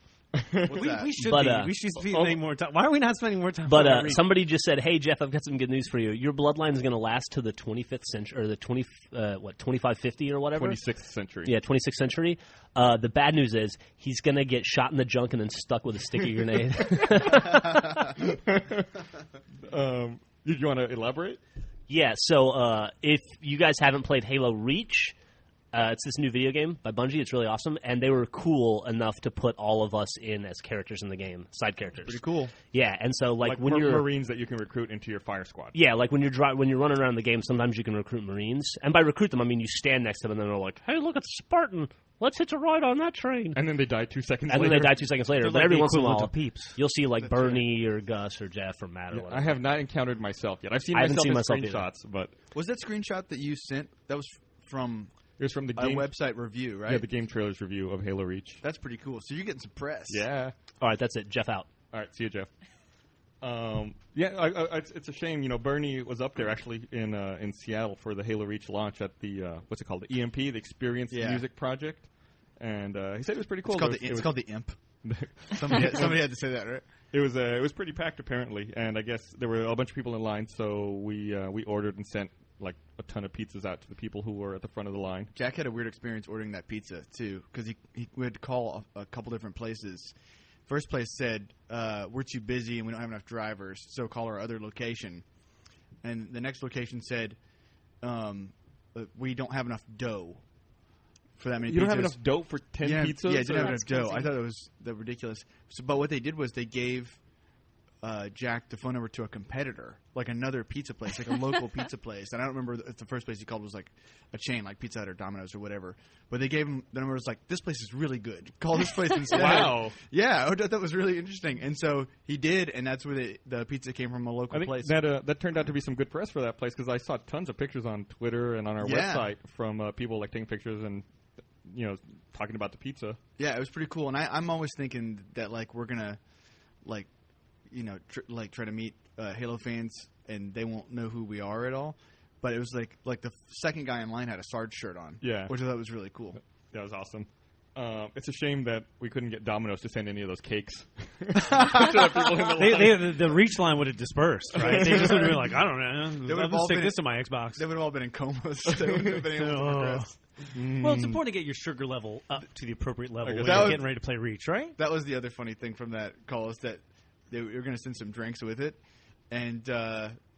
We should be spending more time. Why are we not spending more time? But somebody just said, "Hey Jeff, I've got some good news for you. Your bloodline is going to last to the 25th century, or the 2550 or whatever, 26th century. Yeah, 26th century. The bad news is he's going to get shot in the junk and then stuck with a sticky grenade." Did you want to elaborate? Yeah. So if you guys haven't played Halo Reach. It's this new video game by Bungie. It's really awesome, and they were cool enough to put all of us in as characters in the game, side characters. Pretty cool. Yeah, and so like when you're Marines that you can recruit into your fire squad. Yeah, like when you're running around the game, sometimes you can recruit Marines, and by recruit them, I mean you stand next to them and they're like, "Hey, look, it's Spartan. Let's hitch a ride on that train." And then they die 2 seconds later. And then they die 2 seconds later. But like every once in a while, Peeps. you'll see like Bernie or Gus or Jeff or Matt or whatever. I have not encountered myself yet. I've seen I haven't seen myself in myself screenshots, but was that screenshot that you sent? That was from. It was from the a game website review, right? Yeah, the game trailers review of Halo Reach. That's pretty cool. So you're getting some press. Yeah. All right, that's it. Jeff out. All right, see you, Jeff. It's a shame. You know, Bernie was up there actually in Seattle for the Halo Reach launch at the what's it called, the EMP, the Experience Music Project, and he said it was pretty cool. It's called the Imp. Somebody had to say that, right? It was pretty packed apparently, and I guess there were a bunch of people in line, so we ordered and sent like a ton of pizzas out to the people who were at the front of the line. Jack had a weird experience ordering that pizza too, because he would call a couple different places First place said, we're too busy and we don't have enough drivers, so call our other location. And the next location said, we don't have enough dough for that many pizzas. You don't have enough dough for 10 pizzas? Yeah, didn't have enough dough. I thought it was ridiculous. But what they did was they gave Jack the phone number to a competitor, like another pizza place, like a local pizza place. And I don't remember if the first place he called was like a chain, like Pizza Hut or Domino's or whatever. But they gave him the number. Was like, this place is really good. Call this place instead. Wow. Yeah, I thought that was really interesting. And so he did, and that's where the pizza came from, a local place. That turned out to be some good press for that place because I saw tons of pictures on Twitter and on our website from people like taking pictures and talking about the pizza. Yeah, it was pretty cool. And I'm always thinking that like we're gonna like try to meet Halo fans and they won't know who we are at all. But it was like the second guy in line had a Sarge shirt on. Yeah, which I thought was really cool. That was awesome. It's a shame that we couldn't get Domino's to send any of those cakes. The reach line would have dispersed, right? They just would have been like, I don't know. I'll just stick this in my Xbox. They would have all been in comas. They wouldn't have been able to progress. Well, it's important to get your sugar level up to the appropriate level when you're getting ready to play Reach, right? That was the other funny thing from that call is that they were going to send some drinks with it. And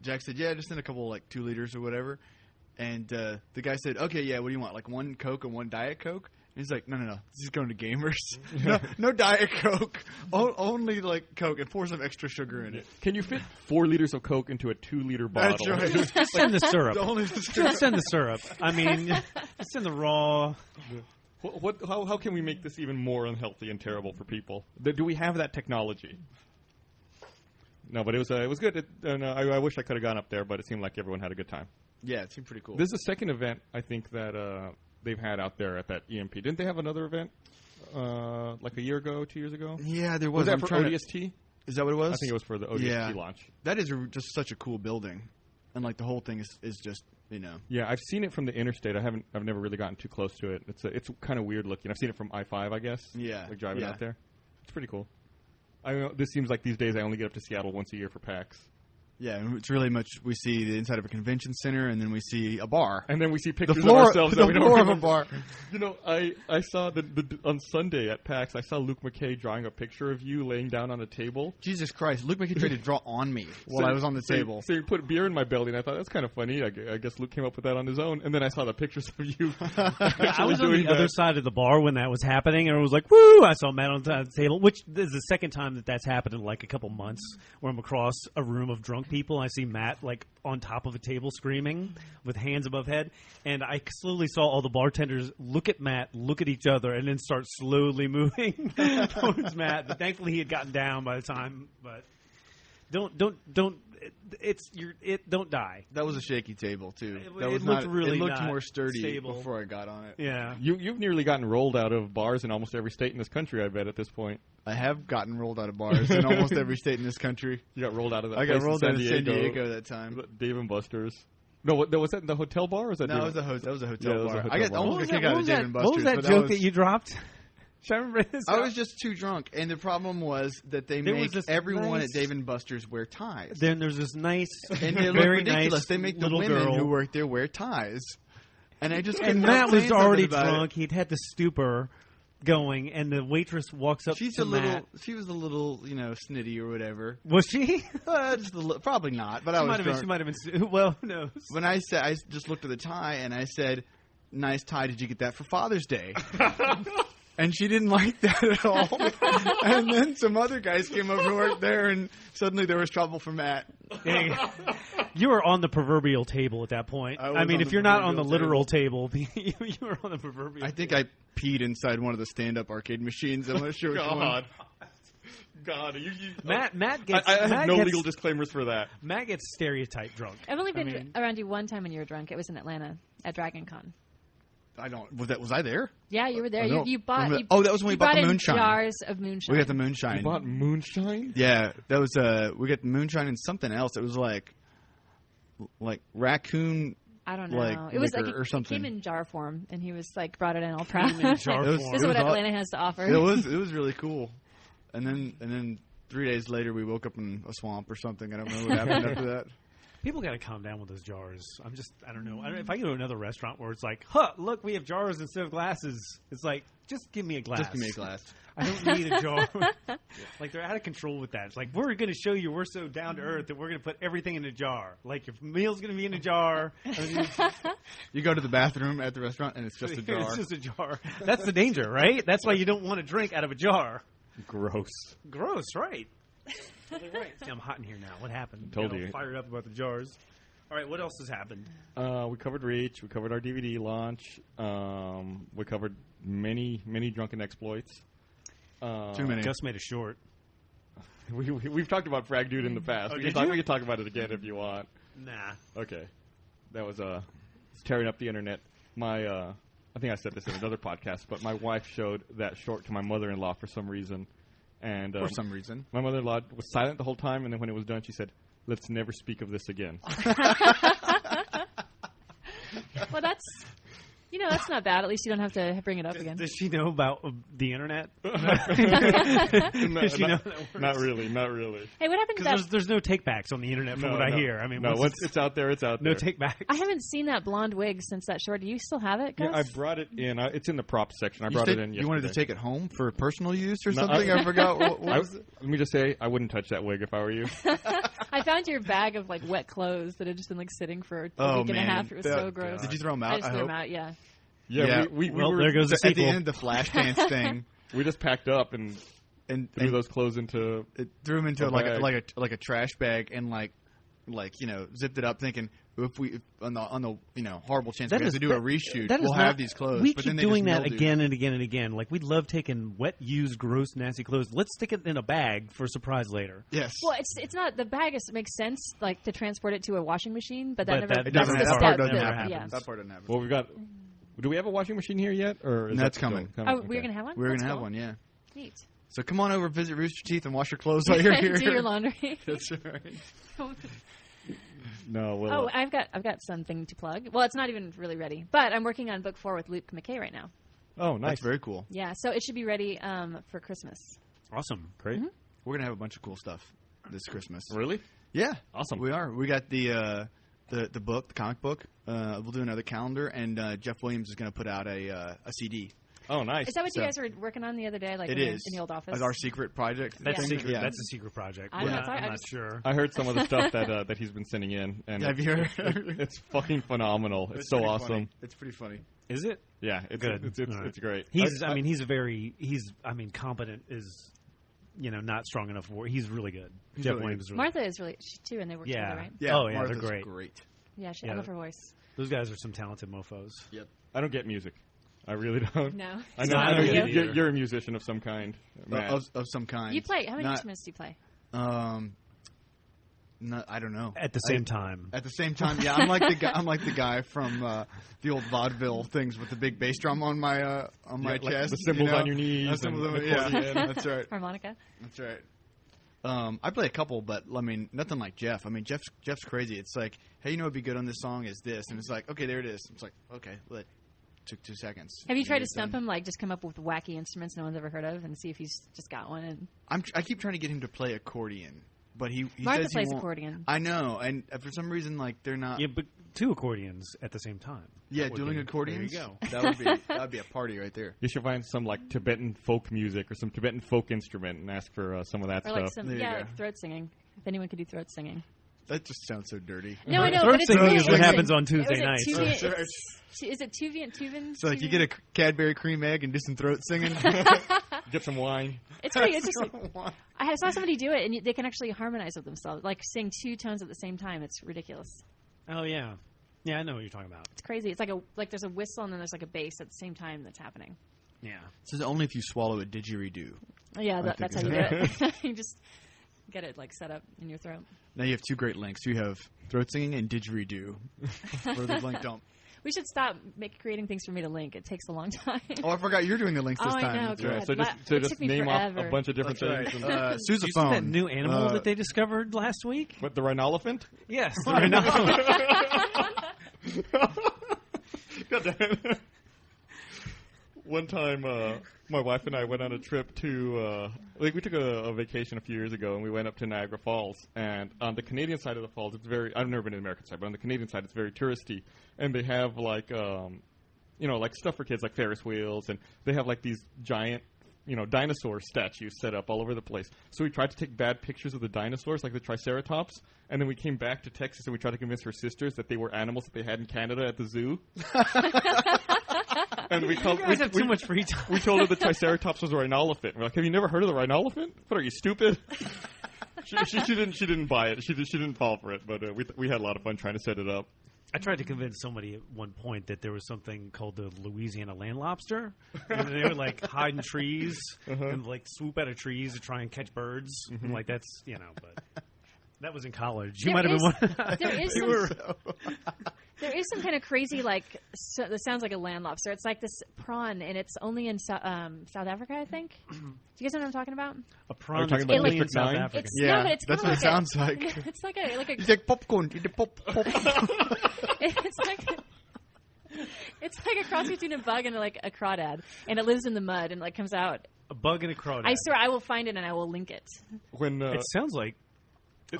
Jack said, yeah, just send a couple, like 2 liters or whatever. And the guy said, okay, yeah, what do you want? Like 1 Coke and 1 Diet Coke? And he's like, no, this is going to Gamers. no Diet Coke. Only like Coke and pour some extra sugar in it. Can you fit 4 liters of Coke into a 2-liter bottle? That's right. Just send the syrup. Just send the syrup. I mean, just send the raw. How can we make this even more unhealthy and terrible for people? Do we have that technology? No, but it was good. I wish I could have gone up there, but it seemed like everyone had a good time. Yeah, it seemed pretty cool. This is the second event, I think, that they've had out there at that EMP. Didn't they have another event like a year ago, 2 years ago? Yeah, there was. Was that for ODST? Is that what it was? I think it was for the ODST launch. That is just such a cool building. And like the whole thing is just, Yeah, I've seen it from the interstate. I've never really gotten too close to it. It's kind of weird looking. I've seen it from I-5, I guess. Yeah. Like driving out there. It's pretty cool. I know this seems like these days I only get up to Seattle once a year for PAX. Yeah, it's really much we see the inside of a convention center, and then we see a bar. And then we see pictures of ourselves that we don't remember. The floor of I a bar. saw on Sunday at PAX, I saw Luke McKay drawing a picture of you laying down on a table. Jesus Christ, Luke McKay tried to draw on me while I was on the table. So he put beer in my belly, and I thought, that's kind of funny. I guess Luke came up with that on his own. And then I saw the pictures of you. I was on the other side of the bar when that was happening, and it was like, woo! I saw Matt on the table, which is the second time that's happened in like a couple months, where I'm across a room of drunk people, and I see Matt like on top of a table screaming with hands above head, and I slowly saw all the bartenders look at Matt, look at each other, and then start slowly moving towards Matt. But thankfully he had gotten down by the time. But don't die. That was a shaky table too. It looked more sturdy stable before I got on it. Yeah, you've nearly gotten rolled out of bars in almost every state in this country, I bet, at this point. I have gotten rolled out of bars in almost every state in this country. You got rolled out of that. I got rolled out of San Diego that time. Dave and Buster's. No, was that the hotel bar? Or was that no, that was a hotel bar. I got almost a kick out of Dave and Buster's. What was that joke that you dropped? I was just too drunk, and the problem was that they make everyone at Dave and Buster's wear ties. Then there's this nice, and they look ridiculous. They make the women who work there wear ties, and I just couldn't. And Matt was already drunk. He'd had the stupor going, and the waitress walks up to Matt. She was a little, snitty or whatever. Was she? Just probably not, but I was drunk. She might have been. Well, who knows? When I just looked at the tie, and I said, "Nice tie. Did you get that for Father's Day?" And she didn't like that at all. And then some other guys came over who worked there, and suddenly there was trouble for Matt. You were on the proverbial table at that point. I mean, if you're not on the literal table, you were on the proverbial I think I peed inside one of the stand-up arcade machines. I'm not sure which one. God, Matt gets. I have no legal disclaimers for that. Matt gets stereotype drunk. I've only been around you one time when you were drunk. It was in Atlanta at Dragon Con. I don't. Was I there? Yeah, you were there. You bought. That was when we bought the moonshine. Jars of moonshine. We got the moonshine. You bought moonshine? Yeah, that was. We got the moonshine and something else. It was like raccoon. I don't know. It was like or something. It came in jar form, and he was like brought it in all proud. This is what Atlanta has to offer. It was really cool. And then 3 days later, we woke up in a swamp or something. I don't remember what happened after that. People got to calm down with those jars. I don't know. If I go to another restaurant where it's like, look, we have jars instead of glasses. It's like, just give me a glass. Just give me a glass. I don't need a jar. Like, they're out of control with that. It's like, we're going to show you we're so down to earth that we're going to put everything in a jar. Like, your meal's going to be in a jar. You go to the bathroom at the restaurant, and it's just a jar. It's just a jar. That's the danger, right? That's why you don't want to drink out of a jar. Gross, right. Totally right. See, I'm hot in here now. What happened? Told you. Fired up about the jars. All right, what else has happened? We covered Reach. We covered our DVD launch. We covered many drunken exploits. Too many. Gus made a short. We've talked about Frag Dude in the past. Oh, we can talk about it again if you want. Nah. Okay. That was it's tearing up the internet. I think I said this in another podcast, but my wife showed that short to my mother-in-law for some reason. And for some reason. My mother-in-law was silent the whole time, and then when it was done, she said, "Let's never speak of this again." Well, that's not bad. At least you don't have to bring it up again. Does she know about the internet? Does she know that works? Not really. Hey, what happened to that? There's no takebacks on the internet from what I hear. I mean, once it's out there, it's out there. No takebacks. I haven't seen that blonde wig since that short. Do you still have it, Gus? Yeah, I brought it in. It's in the props section. I brought it in yesterday. You wanted to take it home for personal use or something? I forgot. What was it? Let me just say, I wouldn't touch that wig if I were you. I found your bag of wet clothes that had just been sitting for a week and a half. It was so gross. Did you throw them out? I just threw them out. Yeah. Yeah. We were, there goes the at the sequel. end of the Flashdance thing. We just packed up and threw those clothes into. Threw them into like a trash bag and zipped it up, thinking if on the horrible chance we have to do a reshoot, we'll have these clothes. We but keep then doing that again and again and again. Like, we love taking wet, used, gross, nasty clothes. Let's stick it in a bag for a surprise later. Yes. Well, it's not the bag. Makes sense, to transport it to a washing machine, but that never. That part doesn't happen. Yeah. That part doesn't happen. Well, we've got. Do we have a washing machine here yet, or is that's that coming? Oh, we're gonna have one. We're gonna have one. Yeah. Neat. So come on over, visit Rooster Teeth, and wash your clothes while you're here. Do your laundry. That's right. No. Well, I've got something to plug. Well, it's not even really ready, but I'm working on book 4 with Luke McKay right now. Oh, nice. That's very cool. Yeah, so it should be ready for Christmas. Awesome. Great. Mm-hmm. We're gonna have a bunch of cool stuff this Christmas. Really? Yeah. Awesome. We are. We got the book, the comic book. We'll do another calendar, and Jeff Williams is going to put out a CD. Oh, nice. Is that what you guys were working on the other day? It is. In the old office? Like our secret project. That's Yeah. secret. Yeah. That's a secret project. I'm not sure. I heard some of the stuff that he's been sending in, and Have you heard? it's fucking phenomenal. It's so awesome. Funny. It's pretty funny. Is it? Yeah, it's Good. It's great. He's competent is, not strong enough for. He's really good. He's Jeff really Williams is really Martha is really too, and they work together, right? Yeah. Oh, yeah, Martha's they're great. Yeah, I Yeah. love her voice. Those guys are some talented mofos. Yep. I don't get music. I really don't. No. I know. I don't get You're, either. you're a musician of some kind, Matt. Of some kind. You play. How many instruments do you play? No, I don't know. At the same time. At the same time, yeah. I'm like the guy from the old vaudeville things with the big bass drum on my Like chest. the cymbals on your knees. Yeah, that's right. Harmonica? That's right. I play a couple, but I mean, nothing like Jeff. I mean, Jeff's crazy. It's like, hey, you know what'd be good on this song is this, and it's like, okay, there it is. It's like, okay, but took 2 seconds. Have you tried to stump him? Just come up with wacky instruments no one's ever heard of, and see if he's just got one. And I keep trying to get him to play accordion, but he Martha says plays he won't. accordion. I know, and for some reason, they're not. Yeah, but 2 accordions at the same time. Yeah, That would dueling be- accordions. There you go. That would be a party right there. You should find some Tibetan folk music or some Tibetan folk instrument and ask for some of that Or stuff. some, There you go. throat singing. If anyone could do throat singing. That just sounds so dirty. No, I know, Throat but it's singing really, is what it's happens a- on Tuesday is it nights. Tuvian- is it Tuvian? So you get a Cadbury cream egg and do some throat singing. Get some wine. It's pretty interesting. I saw somebody do it, and they can actually harmonize with themselves, sing 2 tones at the same time. It's ridiculous. Oh, yeah. Yeah, I know what you're talking about. It's crazy. It's like there's a whistle and then there's a bass at the same time that's happening. Yeah. This is only if you swallow a didgeridoo. Yeah, think that's how you do it. You just get it set up in your throat. Now you have 2 great links. You have throat singing and didgeridoo. Where the link don't. We should stop creating things for me to link. It takes a long time. Oh, I forgot you're doing the links this I time. know. That's God. right. So It just took me name off forever. a bunch of different That's things. right. Did you see sousaphone. that new animal that they discovered last week? What, the rhinoelephant? Yes. One time, my wife and I went on a trip to, we took a vacation a few years ago, and we went up to Niagara Falls. And on the Canadian side of the falls, it's I've never been to the American side, but on the Canadian side, it's very touristy. And they have, like, like stuff for kids, like Ferris wheels, and they have, like, these giant, dinosaur statues set up all over the place. So we tried to take bad pictures of the dinosaurs, like the Triceratops, and then we came back to Texas and we tried to convince her sisters that they were animals that they had in Canada at the zoo. And we told have too much free time. We told her the Triceratops was a rhinolophant. We're like, have you never heard of the rhinolophant? What, are you stupid? She didn't buy it. She didn't fall for it. But we had a lot of fun trying to set it up. I tried to convince somebody at one point that there was something called the Louisiana land lobster. And they would, like, hide in trees and, like, swoop out of trees to try and catch birds. And, like, that's, but that was in college. You might have been one. There is some kind of crazy, like, that sounds like a land lobster. It's like this prawn, and it's only in South Africa, I think. Do you guys know what I'm talking about? A prawn that's only in South Africa. Yeah, no, but it's that's what like it sounds like. It's like a. It's like popcorn. Eat the pop. It's like a cross between a bug and like a crawdad, and it lives in the mud and like comes out. A bug and a crawdad. I swear, I will find it and I will link it. It sounds like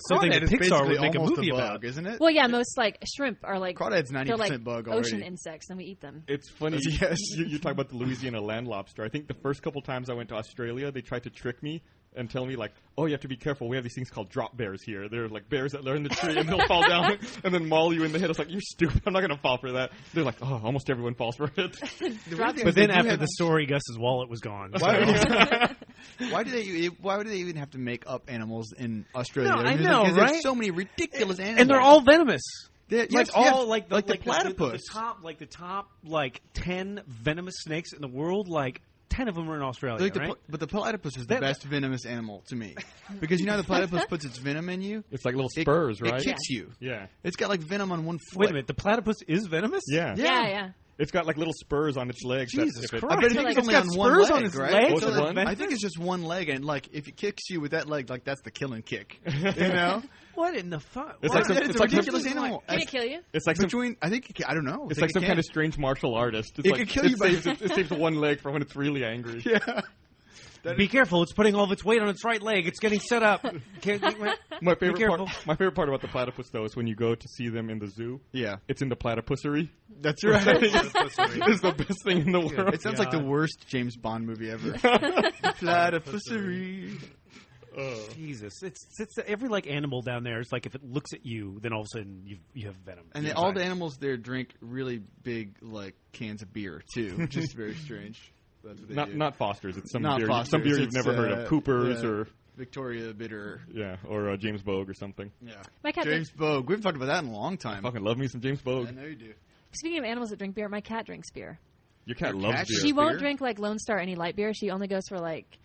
something that Pixar would make a almost movie bug, about, isn't it? Well, yeah, most like shrimp are like crawdad's 90% like bug already. ocean insects, and we eat them. It's funny. Yes. You talk about the Louisiana land lobster. I think the first couple times I went to Australia, they tried to trick me and tell me, like, oh, you have to be careful. We have these things called drop bears here. They're like bears that are in the tree and they'll fall down and then maul you in the head. I was like, you're stupid. I'm not going to fall for that. They're like, oh, almost everyone falls for it. But then after the story, Gus's wallet was gone. Why do they even have to make up animals in Australia? No, I know, right? There's so many ridiculous animals. And they're all venomous. Like The platypus. The top 10 venomous snakes in the world, like 10 of them are in Australia, right? But the platypus is the best venomous animal to me. Because you know how the platypus puts its venom in you? It's like little spurs, right? It kicks you. Yeah. It's got like venom on one foot. Wait a minute, the platypus is venomous? Yeah. It's got like little spurs on its legs. Jesus Christ. I bet it's only on one spurs leg, on its right? legs? I think it's just one leg, and like if it kicks you with that leg, like that's the killing kick. You know? What in the fuck? It's a ridiculous animal. Can it kill you? It's like I don't know. It's like some kind of strange martial artist. It's it like, can kill you, but it saves one leg for when it's really angry. Yeah. Be careful! It's putting all of its weight on its right leg. It's getting set up. My favorite part about the platypus, though, is when you go to see them in the zoo. Yeah, it's in the platypussery. That's right. It's the best thing in the world. It sounds like the worst James Bond movie ever. Platypussery. Jesus, it's every like animal down there. It's like if it looks at you, then all of a sudden you have venom. And all the animals there drink really big like cans of beer too, which is very strange. That's what they do. Not Foster's. It's some beer you've never heard of. Cooper's or Victoria Bitter. Yeah, or James Bogue or something. Yeah, James Bogue. We haven't talked about that in a long time. I fucking love me some James Bogue. I know you do. Speaking of animals that drink beer, my cat drinks beer. Your cat loves beer. She won't drink like Lone Star any light beer. She only goes for like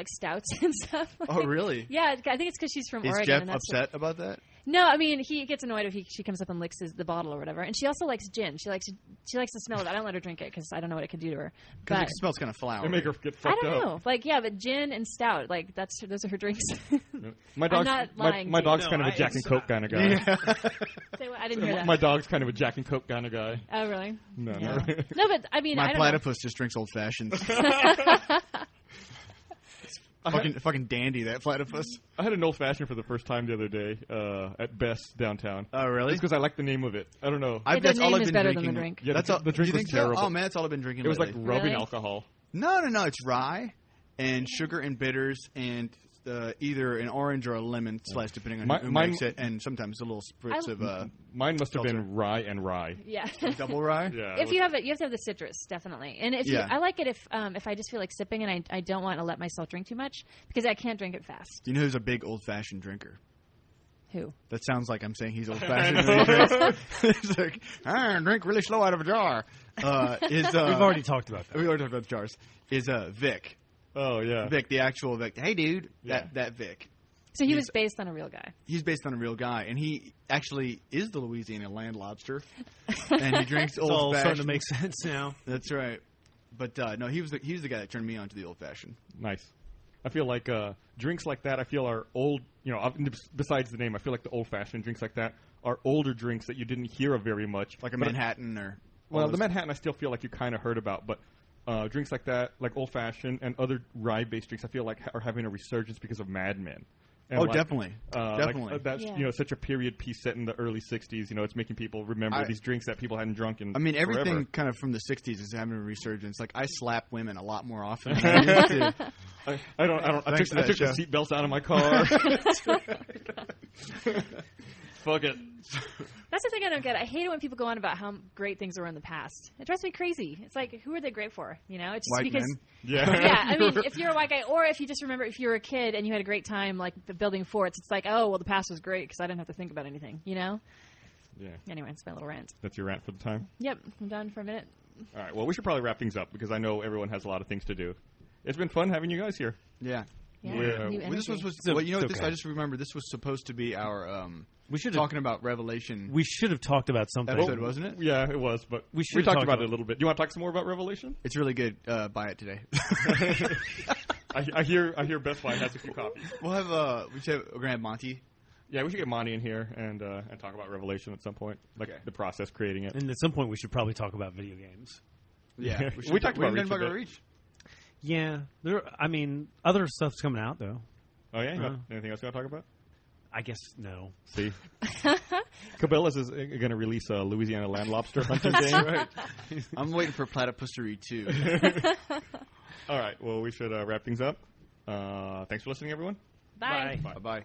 stouts and stuff. Oh, really? Yeah, I think it's because she's from Oregon. Is Geoff and that's upset about that? No, I mean he gets annoyed if she comes up and licks the bottle or whatever. And she also likes gin. She likes the smell of it. I don't let her drink it because I don't know what it can do to her. Because it smells kind of flowery. It make her get fucked up. I don't know. Like but gin and stout, like those are her drinks. My dog's my dog's kind of a Jack and Coke kind of guy. Yeah. I didn't hear that. My dog's kind of a Jack and Coke kind of guy. Oh really? No, yeah. no. No, but I mean, my I don't platypus just drinks old fashions. Fucking dandy, that platypus. I had an old fashioned for the first time the other day at Best downtown. Oh, really? Just because I like the name of it. I don't know. The name is better than the drink. Yeah, the drink was terrible. Oh man, that's all I've been drinking. It was lately. like rubbing alcohol. No, it's rye and sugar and bitters and either an orange or a lemon slice, depending on who makes it, and sometimes a little spritz of. Mine must have been rye and rye. Yeah, double rye. Yeah. If you have it, you have to have the citrus, definitely. And I like it if I just feel like sipping and I don't want to let myself drink too much because I can't drink it fast. Do you know who's a big old fashioned drinker? Who? That sounds like I'm saying he's old fashioned. He's like, I drink really slow out of a jar. We've already talked about that. We already talked about the jars. Is Vic. Oh, yeah. Vic, the actual Vic. Hey, dude. Yeah. That Vic. So he was based on a real guy. He's based on a real guy, and he actually is the Louisiana land lobster. And he drinks old-fashioned. It's all starting to make sense now. That's right. But, no, he was the guy that turned me on to the old-fashioned. Nice. I feel like drinks like that, I feel are old, besides the name, I feel like the old-fashioned drinks like that are older drinks that you didn't hear of very much. Like a Manhattan or... Well, the Manhattan I still feel like you kind of heard about, but drinks like that, like old fashioned and other rye-based drinks, I feel like are having a resurgence because of Mad Men. And Definitely. Definitely. Like, that's such a period piece set in the early '60s. It's making people remember these drinks that people hadn't drunk in. Everything forever. kind of from the '60s is having a resurgence. Like I slap women a lot more often than I used to. I took the seatbelts out of my car. Fuck it. That's the thing I don't get. I hate it when people go on about how great things were in the past. It drives me crazy. It's like, who are they great for? It's just white because. Men. Yeah. I mean, if you're a white guy, or if you just remember if you were a kid and you had a great time, like the building forts, it's like, oh, well, the past was great because I didn't have to think about anything. Yeah. Anyway, it's my little rant. That's your rant for the time? Yep, I'm done for a minute. All right. Well, we should probably wrap things up because I know everyone has a lot of things to do. It's been fun having you guys here. Yeah. This was I just remember this was supposed to be our we should talking about Revelation. We should have talked about something. Episode, wasn't it? Yeah, it was, but we talked about it a little bit. Do you want to talk some more about Revelation? It's really good. Buy it today. I hear Best Buy has a few copies. We're gonna have Monty. Yeah, we should get Monty in here and talk about Revelation at some point, the process creating it. And at some point, we should probably talk about video games. Yeah, we talked about Reach. Yeah, other stuff's coming out though. Oh yeah, anything else you want to talk about? I guess no. See, Cabela's is going to release a Louisiana land lobster hunting game. Right. I'm waiting for Platypusery too. All right, well, we should wrap things up. Thanks for listening, everyone. Bye. Bye.